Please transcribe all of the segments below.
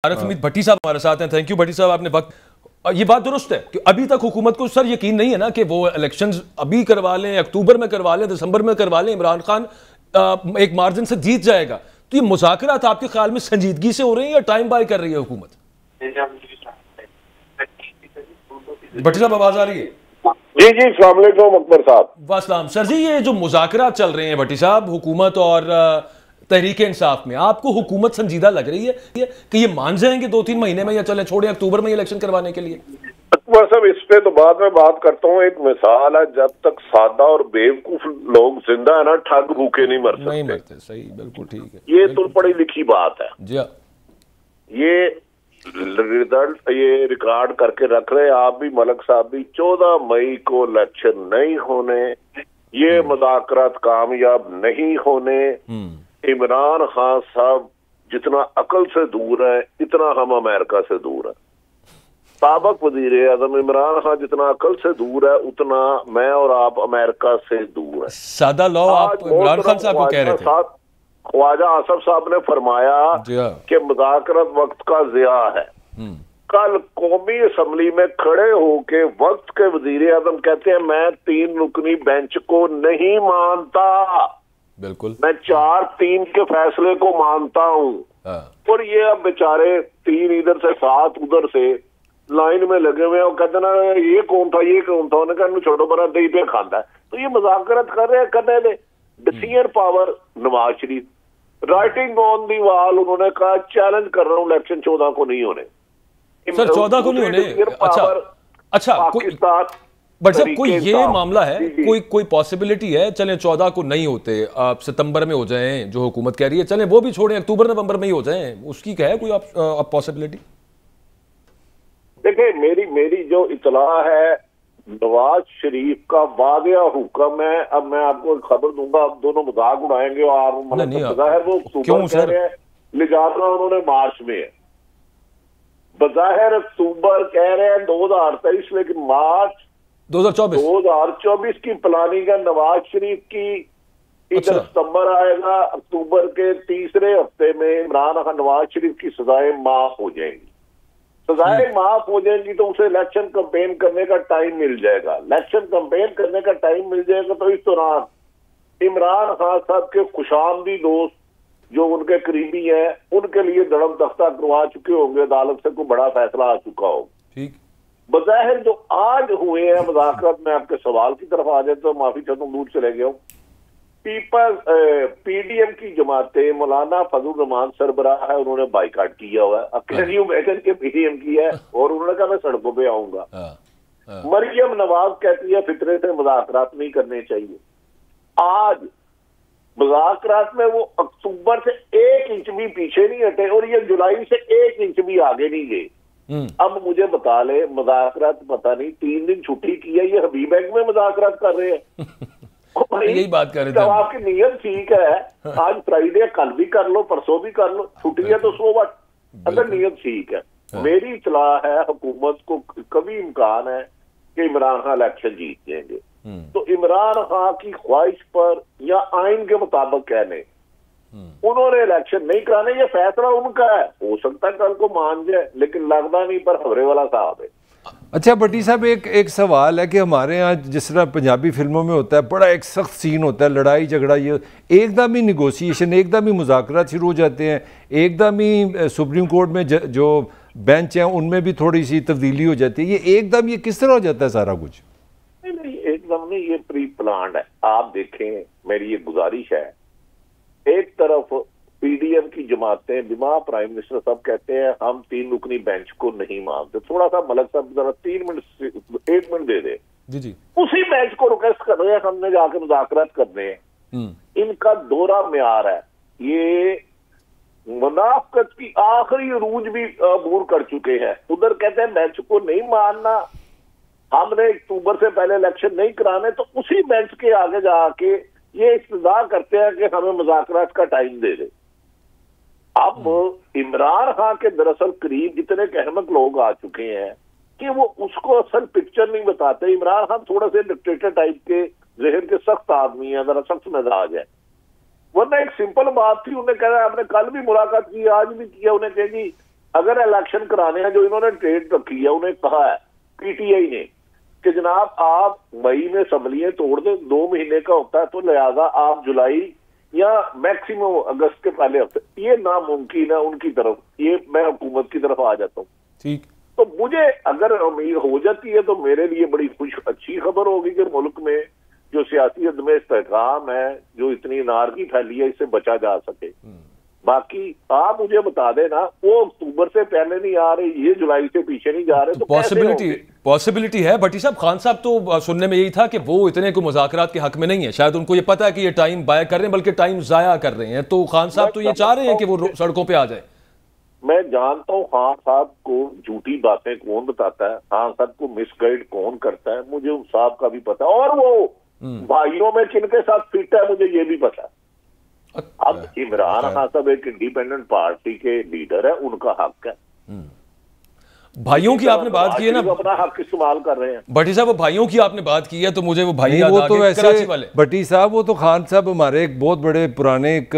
عارف حمید بھٹی صاحب ہمارے ساتھ ہیں. تھینک یو بھٹی صاحب, آپ نے وقت. یہ بات درست ہے کہ ابھی تک حکومت کو سر یقین نہیں ہے نا کہ وہ الیکشنز ابھی کروا لیں, اکتوبر میں کروا لیں, دسمبر میں کروا لیں, عمران خان ایک مارجن سے جیت جائے گا. تو یہ مذاکرات آپ کے خیال میں سنجیدگی سے ہو رہے ہیں یا ٹائم بائی کر رہی ہے حکومت؟ بھٹی صاحب آواز آ رہی ہے؟ جی جی, السلام علیکم اکبر صاحب. والسلام. سر جی, یہ جو مذاکرات چل رہے ہیں بھٹی صاحب حکومت اور تحریک انصاف میں, آپ کو حکومت سنجیدہ لگ رہی ہے کہ یہ مان جائیں گے 2-3 مہینے میں, یا چلیں چھوڑیں اکتوبر میں الیکشن کروانے کے لیے؟ اکبر صاحب اس پہ تو بعد میں بات کرتا ہوں. ایک مثال ہے, جب تک سادہ اور بیوقوف لوگ زندہ ہے نا, ٹھگ بھوکے نہیں مرتے. صحیح, بالکل ٹھیک ہے. یہ تو پڑھی لکھی بات ہے. جی ہاں, یہ رزلٹ یہ ریکارڈ کر کے رکھ رہے آپ بھی, ملک صاحب بھی. 14 مئی کو الیکشن نہیں ہونے, یہ مذاکرات کامیاب نہیں ہونے. عمران خان صاحب جتنا عقل سے دور ہے اتنا ہم امریکہ سے دور ہیں. سابق وزیر اعظم عمران خان جتنا عقل سے دور ہے اتنا میں اور آپ امریکہ سے دور ہیں. سادہ لو آپ عمران خان صاحب کو کہہ رہے تھے. خواجہ آصف صاحب نے فرمایا کہ مذاکرات وقت کا ضیاع ہے. کل قومی اسمبلی میں کھڑے ہو کے وقت کے وزیر اعظم کہتے ہیں میں 3 رکنی بینچ کو نہیں مانتا, بالکل میں 4-3 کے فیصلے کو مانتا ہوں. اور یہ اب بیچارے 3 ادھر سے 7 ادھر سے لائن میں لگے ہوئے ہیں, اور کہتے نا یہ کون تھا یہ کون تھا, انہوں نے کہا چھوٹو بڑا دہی پہ کھانا ہے. تو یہ مذاکرات کر رہے ہیں, کرنے دیں. Decision power Nawaz Sharif, writing on the wall, انہوں نے کہا چیلنج کر رہا ہوں الیکشن 14 کو نہیں ہونے. سر 14 کو نہیں ہونے, اچھا پاکستان. بٹ صاحب کوئی یہ معاملہ ہے, کوئی پاسبلٹی ہے چلیں 14 کو نہیں ہوتے, آپ ستمبر میں ہو جائیں جو حکومت کہہ رہی ہے, چلیں وہ بھی چھوڑیں اکتوبر نومبر میں ہی ہو جائیں, اس کی کیا ہے کوئی پاسبلٹی؟ دیکھیں میری جو اطلاع ہے, نواز شریف کا واضح حکم ہے. اب میں آپ کو خبر دوں گا, آپ دونوں مذاق اڑائیں گے, اور بظاہر وہ اکتوبر کہہ رہے ہیں, لے جانا انہوں نے مارچ میں ہے. بظاہر اکتوبر کہہ رہے ہیں 2023, لیکن مارچ 2024 کی پلاننگ ہے نواز شریف کی. ادھر ستمبر آئے گا, اکتوبر کے تیسرے ہفتے میں عمران خان نواز شریف کی سزائیں معاف ہو جائیں گی. سزائیں معاف ہو جائیں گی تو اسے الیکشن کمپین کرنے کا ٹائم مل جائے گا. الیکشن کمپین کرنے کا ٹائم مل جائے گا تو اس دوران عمران خان صاحب کے خوشامدی دوست جو ان کے قریبی ہیں, ان کے لیے دڑم تختہ کروا چکے ہوں گے, عدالت سے کوئی بڑا فیصلہ آ چکا ہوگا. بظاہر جو آج ہوئے ہیں مذاکرات, میں آپ کے سوال کی طرف آ جاتا ہوں, معافی چاہتا ہوں دور چلے گیا ہوں. پی ڈی ایم کی جماعتیں, مولانا فضل الرحمان سربراہ ہے, انہوں نے بائیکاٹ کیا ہوا ہے. اکیلیوں بیٹھن کے پی ڈی ایم کی ہے, اور انہوں نے کہا میں سڑکوں پہ آؤں گا. مریم نواز کہتی ہے فطرے سے مذاکرات نہیں کرنے چاہیے. آج مذاکرات میں وہ اکتوبر سے 1 انچ بھی پیچھے نہیں ہٹے, اور یہ جولائی سے 1 انچ بھی آگے نہیں گئے. اب مجھے بتا لے, مذاکرات پتہ نہیں 3 دن چھٹی کی ہے, یہ حبیب بینک میں مذاکرات کر رہے ہیں. یہی بات کر رہے تھے. آپ کی نیت ٹھیک ہے, آج فرائیڈے, کل بھی کر لو, پرسوں بھی کر لو, چھٹی ہے تو سو وٹ, اگر نیت ٹھیک ہے. میری اطلاع ہے حکومت کو کبھی امکان ہے کہ عمران خان الیکشن جیت جائیں گے, تو عمران خان کی خواہش پر یا آئین کے مطابق کہنے انہوں نے الیکشن نہیں کرانے. یہ فیصلہ ان کا ہے, ہو سکتا ہے کل کو مان جائے, لیکن لگتا نہیں پر خبرے والا صاحب ہے. اچھا بھٹی صاحب, ایک سوال ہے کہ ہمارے ہاں جس طرح پنجابی فلموں میں ہوتا ہے, بڑا ایک سخت سین ہوتا ہے, لڑائی جھگڑا, یہ ایک دم ہی نیگوسیشن, ایک دم ہی مذاکرات شروع ہو جاتے ہیں, ایک دم ہی سپریم کورٹ میں جو بینچ ہیں ان میں بھی تھوڑی سی تبدیلی ہو جاتی ہے. یہ ایک دم یہ کس طرح ہو جاتا ہے سارا کچھ؟ نہیں, ایک دم نہیں, یہ پری پلانڈ ہے. آپ دیکھیں, میری یہ گزارش ہے, ایک طرف پی ڈی ایم کی جماعتیں بما پرائم منسٹر صاحب کہتے ہیں ہم 3 رکنی بینچ کو نہیں مانتے. تھوڑا سا ملک صاحب ذرا 1 منٹ دے دے. اسی بینچ کو ریکویسٹ کر رہے ہیں, ہم نے جا کے مذاکرات کرنے ہیں. ان کا دورہ معیار ہے, یہ منافقت کی آخری عروج بھی عبور کر چکے ہیں. ادھر کہتے ہیں بینچ کو نہیں ماننا, ہم نے اکتوبر سے پہلے الیکشن نہیں کرانے, تو اسی بینچ کے آگے جا کے یہ استدعا کرتے ہیں کہ ہمیں مذاکرات کا ٹائم دے دے. اب عمران خان کے دراصل قریب اتنے احمق لوگ آ چکے ہیں کہ وہ اس کو اصل پکچر نہیں بتاتے. عمران خان تھوڑا سے ڈکٹیٹر ٹائپ کے ذہن کے سخت آدمی ہیں, ذرا سخت مزاج ہے. ورنہ ایک سمپل بات تھی, انہیں کہا آپ نے کل بھی ملاقات کی, آج بھی کیا, انہیں کہے گی اگر الیکشن کرانے ہیں جو انہوں نے ڈیٹ رکھی ہے, انہیں کہا ہے پی ٹی آئی نے کہ جناب آپ مئی میں اسمبلیاں توڑ دیں, 2 مہینے کا ہوتا ہے, تو لہذا آپ جولائی یا میکسیمم اگست کے پہلے ہفتے, یہ ناممکن ہے ان کی طرف, یہ میں حکومت کی طرف آ جاتا ہوں. ٹھیک, تو مجھے اگر امید ہو جاتی ہے تو میرے لیے بڑی اچھی خبر ہوگی کہ ملک میں جو سیاسی عدم استحکام ہے, جو اتنی نارگی پھیلی ہے, اس سے بچا جا سکے. باقی آپ مجھے بتا دیں نا, وہ اکتوبر سے پہلے نہیں آ رہے, یہ جولائی سے پیچھے نہیں جا رہے, تو پاسبلٹی ہے. بھٹی صاحب, خان صاحب تو سننے میں یہی تھا کہ وہ اتنے کو مذاکرات کے حق میں نہیں ہے, شاید ان کو یہ پتا ہے کہ یہ ٹائم ضائع کر رہے ہیں, بلکہ ٹائم ضائع کر رہے ہیں. تو خان صاحب تو یہ چاہ رہے ہیں کہ وہ سڑکوں پہ آ جائیں. میں جانتا ہوں خان صاحب کو جھوٹی باتیں کون بتاتا ہے, خان صاحب کو مس گائیڈ کون کرتا ہے, مجھے ان صاحب کا بھی پتا ہے, اور وہ بھائیوں میں کن کے ساتھ فٹ ہے مجھے یہ بھی پتا ہے. اب عمران خان صاحب ایک انڈیپینڈنٹ پارٹی کے لیڈر ہے, ان کا حق ہے. بھائیوں کی آپ نے بات کی ہے نا, اپنا حق استعمال کر رہے ہیں. بھٹی صاحب, وہ بھائیوں کی آپ نے بات کی ہے تو مجھے وہ بھائی یاد آ گئے کراچی والے. بھٹی صاحب, وہ تو خان صاحب ہمارے ایک بہت بڑے پرانے ایک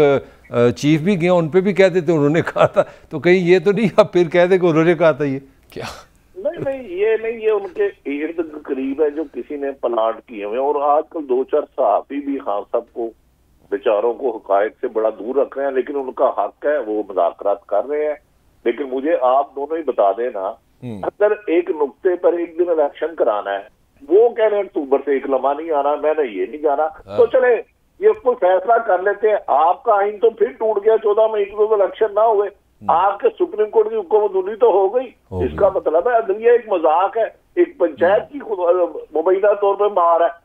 چیف بھی گئے, ان پہ بھی کہتے تھے, انہوں نے کہا تھا, تو کہیں یہ تو نہیں آپ پھر کہہ دیں کہ انہوں نے کہا تھا یہ کیا؟ نہیں, یہ ان کے ارد قریب ہے جو کسی نے پلانٹ کیے ہوئے, اور آج کل 2-4 صحافی بھی خان صاحب کو بیچاروں کو حقائق سے بڑا دور رکھ رہے ہیں, لیکن ان کا حق ہے, وہ مذاکرات کر رہے ہیں. لیکن مجھے آپ دونوں ہی بتا دینا, اگر ایک نقطے پر ایک دن الیکشن کرانا ہے, وہ کہہ رہے ہیں اکتوبر سے ایک لمحہ نہیں آنا, میں نے یہ نہیں جانا, تو چلے یہ کوئی فیصلہ کر لیتے ہیں. آپ کا آئین تو پھر ٹوٹ گیا, 14 مئی کو الیکشن نہ ہوئے, آپ کے سپریم کورٹ کی حکم دلی تو ہو گئی. اس کا مطلب ہے عدلیہ ایک مذاق ہے, ایک پنچایت کی مبینہ طور پہ مار ہے.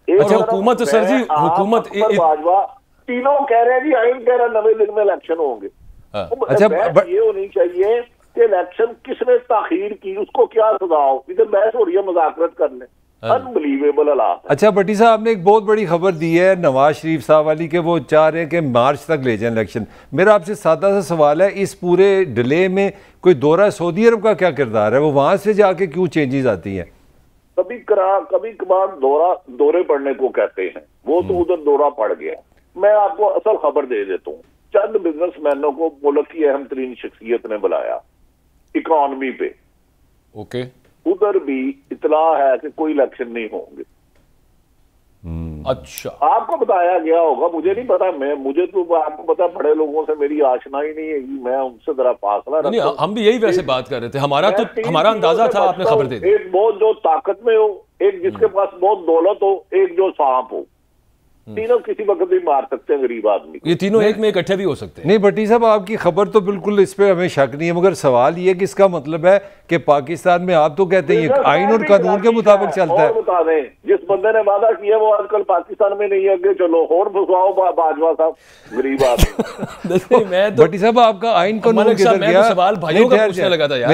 حکومت سر جی, حکومت باجوہ تینوں کہہ رہے ہیں جی آئین کہہ رہا 90 دن میں الیکشن ہوں گے. یہ ہونی چاہیے کہ الیکشن کس نے تاخیر کی, اس کو کیا سزا ہو. ادھر بحث ہو رہی ہے مذاکرات کرنے, انبلیویبل حالات. اچھا بھٹی صاحب, آپ نے ایک بہت بڑی خبر دی ہے نواز شریف صاحب والی, کہ وہ چاہ رہے ہیں کہ مارچ تک لے جائیں الیکشن. میرا آپ سے سادہ سا سوال ہے, اس پورے ڈیلے میں کوئی دورہ سعودی عرب کا کیا کردار ہے؟ وہ وہاں سے جا کے کیوں چینجز آتی ہیں؟ کبھی کبھار دورے پڑنے کو کہتے ہیں, وہ تو ادھر دورہ پڑ گیا. میں آپ کو اصل خبر دے دیتا ہوں. چند بزنس مینوں کو ملک کی اہم ترین شخصیت نے بلایا اکانومی پہ. اوکے, ادھر بھی اطلاع ہے کہ کوئی الیکشن نہیں ہوں گے. اچھا, آپ کو بتایا گیا ہوگا, مجھے نہیں پتا. مجھے تو آپ کو پتا, بڑے لوگوں سے میری آشنائی نہیں ہے, میں ان سے ذرا فاصلہ رکھتا ہوں. ہم بھی یہی ویسے بات کر رہے تھے, ہمارا اندازہ تھا, آپ نے خبر دے دی. ایک بہت جو طاقت میں ہو, ایک جس کے پاس بہت دولت ہو, ایک جو سانپ ہو. تینوں کسی وقت بھی مار سکتے ہیں غریب آدمی. یہ تینوں ایک میں اکٹھے بھی ہو سکتے ہیں. نہیں بھٹی صاحب, آپ کی خبر تو بالکل اس پہ ہمیں شک نہیں ہے, مگر سوال یہ کہ اس کا مطلب ہے کہ پاکستان میں آپ تو کہتے ہیں یہ آئین اور قانون کے مطابق چلتا ہے. اور بتا دیں, جس بندے نے وعدہ کیا وہ آج کل پاکستان میں نہیں ہے, کہ چلو اور بھسواؤ باجوہ صاحب, غریب آدمی. بھٹی صاحب, آپ کا آئین قانون کدھر گیا؟ سوال بھائیوں کا پوچھنے لگا تھا یار.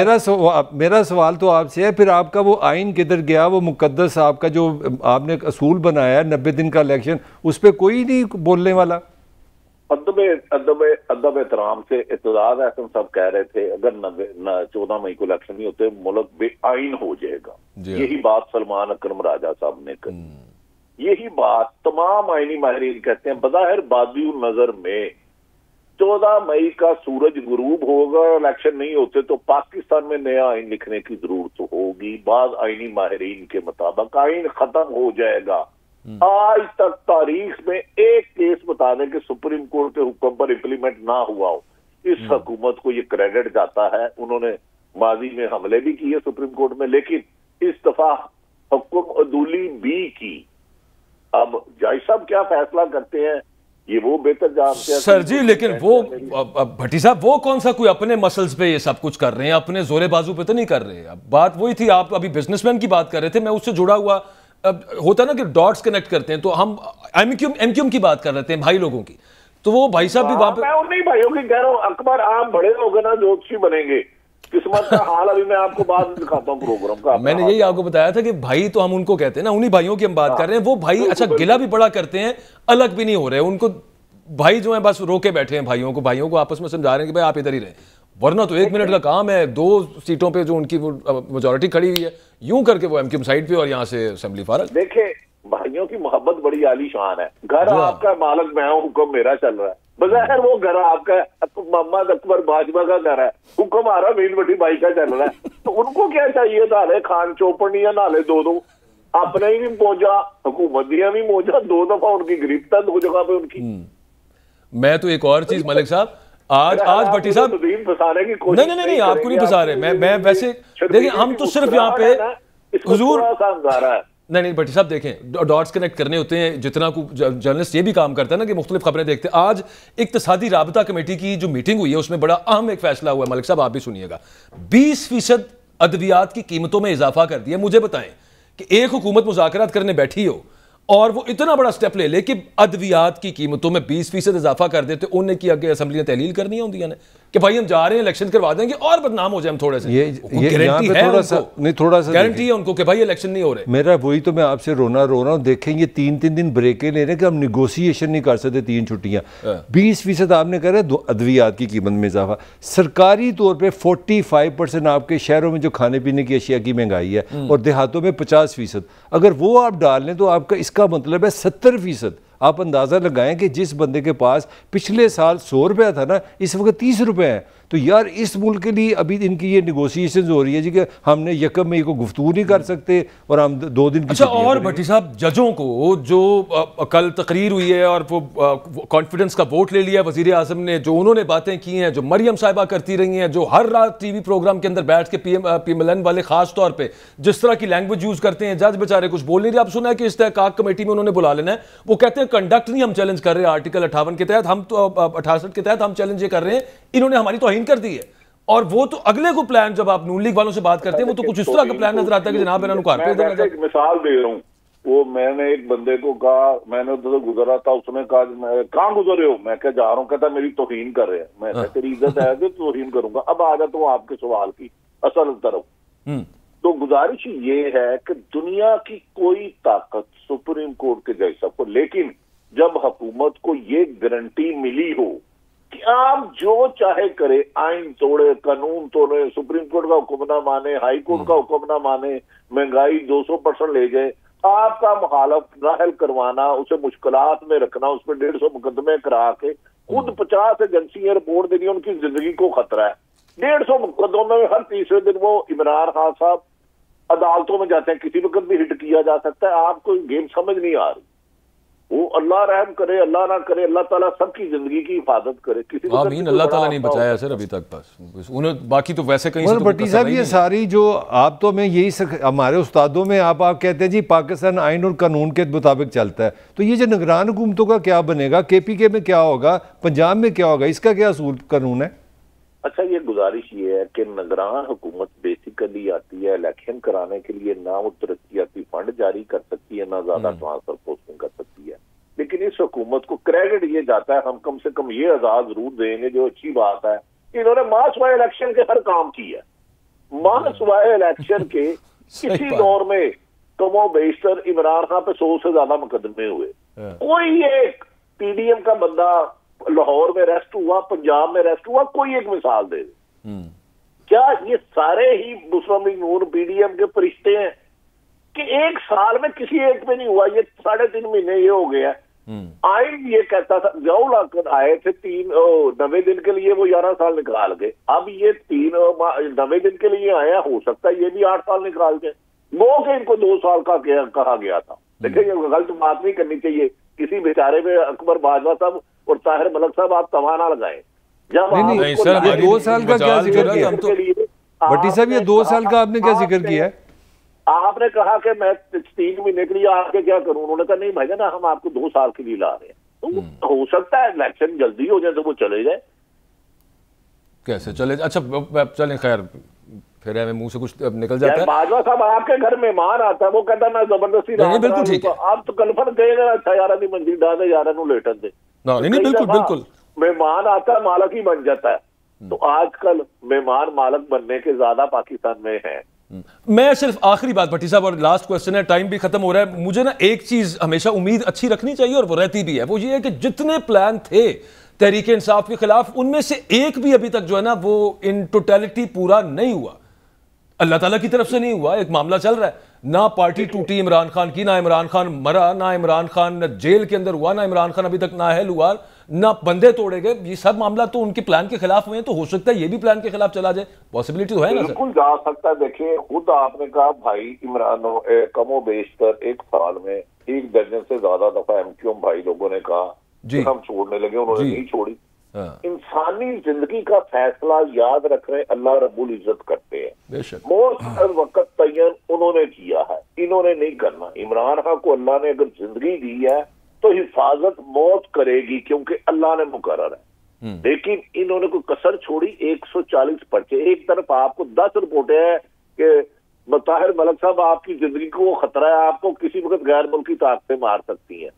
میرا سوال تو آپ سے ہے, پھر آپ کا وہ آئین کدھر گیا؟ وہ مقدس آپ کا جو آپ نے اصول بنایا ہے 90 دن کا الیکشن, اس پہ کوئی نہیں بولنے والا. ادب احترام سے اعتزاز احسن صاحب کہہ رہے تھے اگر 14 مئی کو الیکشن نہیں ہوتے ملک بے آئین ہو جائے گا. یہی بات سلمان اکرم راجہ صاحب نے کہی, یہی بات تمام آئینی ماہرین کہتے ہیں. بظاہر بادی النظر میں 14 مئی کا سورج غروب ہوگا, الیکشن نہیں ہوتے تو پاکستان میں نیا آئین لکھنے کی ضرورت ہوگی. بعض آئینی ماہرین کے مطابق آئین ختم ہو جائے گا. آج تک تاریخ میں ایک کیس بتا دیں کہ سپریم کورٹ کے حکم پر امپلیمنٹ نہ ہوا ہو. اس حکومت کو یہ کریڈٹ جاتا ہے. انہوں نے ماضی میں حملے بھی کیے سپریم کورٹ میں, لیکن اس دفعہ حکم عدولی بھی کی. اب جج صاحب کیا فیصلہ کرتے ہیں یہ وہ بہتر جانتے ہیں سر جی. لیکن وہ بھٹی صاحب, وہ کون سا کوئی اپنے مسلز پہ یہ سب کچھ کر رہے ہیں, اپنے زورے بازو پہ تو نہیں کر رہے. اب بات وہی تھی, آپ ابھی بزنس مین کی بات کر رہے تھے, میں اس سے جڑا ہوا ہوتا نا کہ ڈاٹس کنیکٹ کرتے ہیں, تو ہم ایم کیو کی بات کر رہے ہیں, بھائی لوگوں کی. تو وہ بھائی صاحب بھی وہاں پہ, میں ان نہیں بھائیوں کی کہہ رہا ہوں, اکبر عام بڑے لوگ ہیں نا جو اچھی بنیں گے. قسمت کا حال ابھی میں آپ کو بعد دکھاتا ہوں پروگرام کا. میں نے یہی آپ کو بتایا تھا کہ بھائی تو ہم ان کو کہتے ہیں نا, انہی بھائیوں کی ہم بات کر رہے ہیں. وہ بھائی اچھا گلا بھی بڑا کرتے ہیں, الگ بھی نہیں ہو رہے. ان کو بھائی جو ہیں بس روکے بیٹھے ہیں بھائیوں کو آپس میں سمجھا رہے ہیں کہ بھائی آپ ادھر ہی رہیں, ورنہ تو 1 منٹ کا کام ہے. 2 سیٹوں پہ جو ان کی میجورٹی کھڑی ہوئی ہے, یوں کر کے وہ ایم کیو سائڈ پہ اور یہاں سے اسمبلی فارغ. دیکھیں بھائیوں کی محبت بڑی عالی شان ہے. گھر آپ کا مالک میں ہوں, حکم میرا چل رہا ہے. بظاہر وہ گھر آپ کا محمد اکبر باجوہ کا گھر ہے, حکم آ رہا مین بٹی بھائی کا چل رہا ہے, تو ان کو کیا چاہیے تھا خان چوپڑی یا نالے دو اپنے ہی بھی موجا, حکومت دیا بھی موجا, 2 دفعہ ان کی گرفت ہے 2 جگہ پہ ان کی. میں تو ایک اور چیز ملک صاحب, آج بھٹی صاحب نہیں آپ کو نہیں پھنسا رہے, میں ویسے دیکھیں ہم تو صرف یہاں پہ حضور نہیں بھٹی صاحب دیکھیں ڈاٹس کنیکٹ کرنے ہوتے ہیں, جتنا جرنلسٹ یہ بھی کام کرتا ہے نا کہ مختلف خبریں دیکھتے ہیں. آج اقتصادی رابطہ کمیٹی کی جو میٹنگ ہوئی ہے اس میں بڑا اہم ایک فیصلہ ہوا ہے ملک صاحب, آپ بھی سنیے گا. 20% ادویات کی قیمتوں میں اضافہ کر دیا. مجھے بتائیں کہ ایک حکومت مذاکرات کرنے بیٹھی ہو اور وہ اتنا بڑا سٹیپ لے کہ ادویات کی قیمتوں میں 20% اضافہ کر دیتے, انہیں کی آگے اسمبلی نے تحلیل کرنی ہوں نے کہ بھائی ہم جا رہے ہیں الیکشن کروا دیں گے اور بدنام ہو جائے ہم تھوڑے سے. گارنٹی ہے ان کو کہ بھائی الیکشن نہیں ہو رہے. میرا وہی تو میں آپ سے رونا رو رہا ہوں. دیکھیں یہ 3 دن بریکیں لے رہے ہیں کہ ہم نیگوسیشن نہیں کر سکتے, 3 چھٹیاں. 20% آپ نے کہا ہے ادویات کی قیمت میں اضافہ. سرکاری طور پہ 45% آپ کے شہروں میں جو کھانے پینے کی اشیاء کی مہنگائی ہے اور دیہاتوں میں 50%. اگر وہ آپ ڈال لیں تو آپ کا اس کا مطلب ہے 70%. آپ اندازہ لگائیں کہ جس بندے کے پاس پچھلے سال 100 روپے تھا نا, اس وقت 30 روپے ہیں. تو یار اس ملک کے لیے ابھی ان کی یہ نیگوسیشنز ہو رہی ہے جی کہ ہم نے 1 مئی کو گفتگو نہیں کر سکتے اور ہم 2 دن کی. اچھا, اور بھٹی صاحب ججوں کو جو کل تقریر ہوئی ہے اور وہ کانفیڈنس کا ووٹ لے لیا وزیر اعظم نے, جو انہوں نے باتیں کی ہیں, جو مریم صاحبہ کرتی رہی ہیں, جو ہر رات ٹی وی پروگرام کے اندر بیٹھ کے پی ایم ایل این والے خاص طور پہ جس طرح کی لینگویج یوز کرتے ہیں, جج بیچارے کچھ بول نہیں رہے. اب سنا ہے کہ استحقاق کمیٹی میں انہوں نے بلا لینا ہے. وہ کہتے ہیں کنڈکٹ نہیں ہم چیلنج کر رہے ہیں آرٹیکل 58 کے تحت, ہم تو 68 کے تحت ہم چیلنج یہ کر رہے ہیں, انہوں نے ہماری توہین کر دی ہے. اور وہ تو اگلے کو پلان جب آپ نون لیگ والوں سے بات کرتے ہیں وہ تو کچھ اس طرح کا پلان نظر آتا ہے کہ جناب انہوں کو میں ایک مثال دے رہا ہوں. وہ میں نے ایک بندے کو کہا, میں نے ادھر گزرا تھا, اس نے کہا کہاں گزر رہے ہو, میں کہا جا رہا ہوں, کہتا میری توہین کر رہے ہیں. میں کہا تیری عزت ہے تو توہین کروں گا. اب آ جاتا ہوں آپ کے سوال کی اصل طرف. تو گزارش یہ ہے کہ دنیا کی کوئی طاقت سپریم کورٹ کے جج صاحب کو, لیکن جب حکومت کو یہ گارنٹی ملی ہو کہ آپ جو چاہے کرے, آئین توڑے, قانون توڑے, سپریم کورٹ کا حکم نہ مانے, ہائی کورٹ کا حکم نہ مانے, مہنگائی 200% لے جائے, آپ کا مخالف نااہل کروانا, اسے مشکلات میں رکھنا, اس پہ 150 مقدمے کرا کے خود 50 ایجنسیاں رپورٹ دینی, ان کی زندگی کو خطرہ ہے. 150 مقدمے میں ہر تیسرے دن وہ عمران خان صاحب عدالتوں میں جاتے ہیں, کسی وقت بھی ہٹ کیا جا سکتا ہے. آپ کو گیم سمجھ نہیں آ رہی. وہ اللہ رحم کرے, اللہ نہ کرے, اللہ تعالیٰ سب کی زندگی کی حفاظت کرے. آمین. اللہ تعالیٰ نہیں بچایا سر ابھی تک, بس انہیں باقی تو ویسے کہیں سے بھٹی صاحب یہ ساری جو آپ تو میں یہی ہمارے استادوں میں آپ کہتے ہیں جی پاکستان آئین اور قانون کے مطابق چلتا ہے, تو یہ جو نگران حکومتوں کا کیا بنے گا, KPK میں کیا ہوگا, پنجاب میں کیا ہوگا, اس کا کیا اصول قانون ہے؟ اچھا, یہ گزارش یہ ہے کہ نگران حکومت بیسیکلی آتی ہے الیکشن کرانے کے لیے, نہ وہ ترقیاتی فنڈ جاری کر سکتی ہے, نہ زیادہ ٹرانسفر پوسٹنگ کر سکتی ہے. لیکن اس حکومت کو کریڈٹ یہ جاتا ہے, ہم کم سے کم یہ اعزاز ضرور دیں گے جو اچھی بات ہے, انہوں نے ماہ سوائے الیکشن کے ہر کام کی ہے. ماہ سوائے الیکشن کے کسی دور میں کم و بیشتر عمران خان پہ 100 سے زیادہ مقدمے ہوئے. کوئی ایک PDM کا بندہ لاہور میں ریسٹ ہوا, پنجاب میں ریسٹ ہوا, کوئی ایک مثال دے دے. کیا یہ سارے ہی مسلم لیگ نون PDM کے فرشتے ہیں کہ ایک سال میں کسی ایک پہ نہیں ہوا؟ یہ 3.5 مہینے یہ ہو گیا. آئین یہ کہتا تھا, جاؤ لا کر آئے تھے 90 دن کے لیے, وہ 11 سال نکال گئے. اب یہ 90 دن کے لیے آیا, ہو سکتا ہے یہ بھی 8 سال نکال گئے. وہ کہ ان کو 2 سال کا کہا گیا تھا. دیکھیں یہ غلط بات نہیں کرنی چاہیے. کسی بیچارے میں اکبر باجوہ صاحب اور طاہر ملک صاحب آپ توانا لگائیں. جب نہیں سر, یہ 2 سال کا کیا ذکر کیا بھٹی صاحب, یہ 2 سال کا آپ نے کیا ذکر کیا ہے؟ آپ نے کہا کہ میں 3 مہینے کے لیے آ کے کیا کروں, انہوں نے کہا نہیں بھائی جان ہم آپ کو 2 سال کے لیے لا رہے ہیں. تو ہو سکتا ہے الیکشن جلدی ہو جائے تو وہ چلے جائے. کیسے چلے؟ اچھا چلیں, خیر پھر ہمیں منہ سے کچھ نکل جاتا ہے. باجوہ صاحب آپ کے گھر مہمان آتا ہے, وہ کہتا ہے میں زبردستی بالکل ٹھیک ہے, آپ تو کنفرم کہے گا اچھا یار نہیں منزل ڈال دے, یار نو لیٹن دے. نہیں بالکل بالکل, مہمان آتا ہے مالک ہی بن جاتا ہے. تو آج کل مہمان مالک بننے کے زیادہ پاکستان میں ہیں. میں صرف آخری بات بھٹی صاحب اور لاسٹ کوسچن ہے, ٹائم بھی ختم ہو رہا ہے. مجھے نا ایک چیز ہمیشہ امید اچھی رکھنی چاہیے اور وہ رہتی بھی ہے, وہ یہ ہے کہ جتنے پلان تھے تحریک انصاف کے خلاف, ان میں سے ایک بھی ابھی تک جو ہے نا وہ ان ٹوٹیلٹی پورا نہیں ہوا. اللہ تعالیٰ کی طرف سے نہیں ہوا, ایک معاملہ چل رہا ہے. نہ پارٹی ٹوٹی عمران خان کی، نہ عمران خان مرا، نہ عمران خان جیل کے اندر ہوا، نہ عمران خان ابھی تک نااہل ہوا، نہ بندے توڑے گئے. یہ سب معاملات تو ان کے پلان کے خلاف ہوئے ہیں، تو ہو سکتا ہے یہ بھی پلان کے خلاف چلا جائے. پاسبلٹی تو ہے نا سر؟ بالکل جا سکتا ہے. دیکھیں خود آپ نے کہا بھائی عمران کم و بیشتر ایک سال میں 1 درجن سے زیادہ دفعہ MQM بھائی لوگوں نے کہا کہ ہم چھوڑنے لگے، انہوں نے نہیں چھوڑی. انسانی زندگی کا فیصلہ یاد رکھ رہے اللہ رب العزت کرتے ہیں. موت ہر وقت تعین انہوں نے کیا ہے، انہوں نے نہیں کرنا. عمران خان کو اللہ نے اگر زندگی دی ہے تو حفاظت موت کرے گی کیونکہ اللہ نے مقرر ہے. لیکن انہوں نے کوئی کسر چھوڑی. 140 پرچے، ایک طرف آپ کو 10 رپورٹیں ہیں کہ طاہر ملک صاحب آپ کی زندگی کو خطرہ ہے، آپ کو کسی وقت غیر ملکی طاقتیں مار سکتی ہیں.